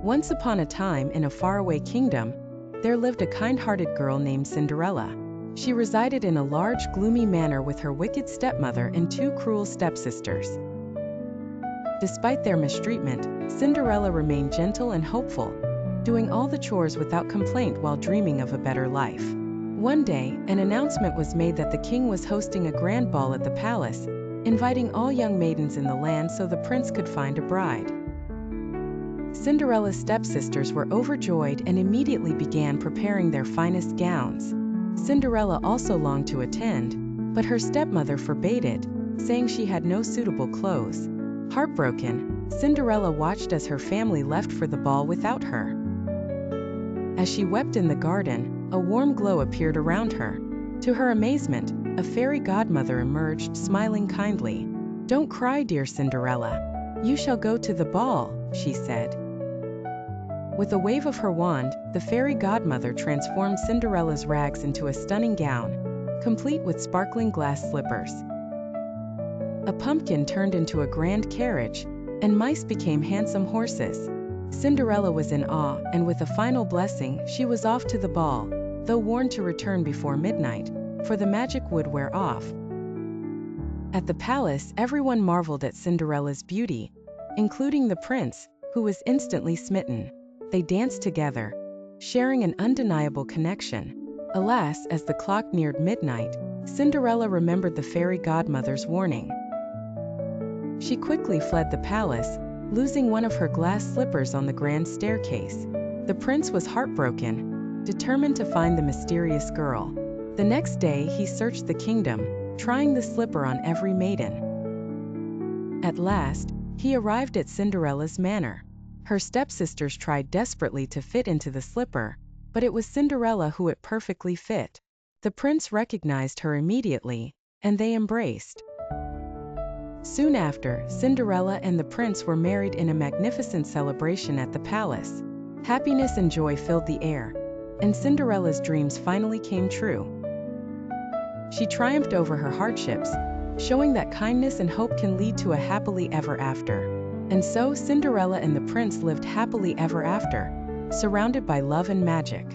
Once upon a time, in a faraway kingdom, there lived a kind-hearted girl named Cinderella. She resided in a large, gloomy manor with her wicked stepmother and two cruel stepsisters. Despite their mistreatment, Cinderella remained gentle and hopeful, doing all the chores without complaint while dreaming of a better life. One day, an announcement was made that the king was hosting a grand ball at the palace, inviting all young maidens in the land so the prince could find a bride. Cinderella's stepsisters were overjoyed and immediately began preparing their finest gowns. Cinderella also longed to attend, but her stepmother forbade it, saying she had no suitable clothes. Heartbroken, Cinderella watched as her family left for the ball without her. As she wept in the garden, a warm glow appeared around her. To her amazement, a fairy godmother emerged, smiling kindly. "Don't cry, dear Cinderella. You shall go to the ball," she said. With a wave of her wand, the fairy godmother transformed Cinderella's rags into a stunning gown, complete with sparkling glass slippers. A pumpkin turned into a grand carriage, and mice became handsome horses. Cinderella was in awe, and with a final blessing, she was off to the ball, though warned to return before midnight, for the magic would wear off. At the palace, everyone marveled at Cinderella's beauty, including the prince, who was instantly smitten. They danced together, sharing an undeniable connection. Alas, as the clock neared midnight, Cinderella remembered the fairy godmother's warning. She quickly fled the palace, losing one of her glass slippers on the grand staircase. The prince was heartbroken, determined to find the mysterious girl. The next day, he searched the kingdom, trying the slipper on every maiden. At last, he arrived at Cinderella's manor. Her stepsisters tried desperately to fit into the slipper, but it was Cinderella who it perfectly fit. The prince recognized her immediately, and they embraced. Soon after, Cinderella and the prince were married in a magnificent celebration at the palace. Happiness and joy filled the air, and Cinderella's dreams finally came true. She triumphed over her hardships, showing that kindness and hope can lead to a happily ever after. And so Cinderella and the prince lived happily ever after, surrounded by love and magic.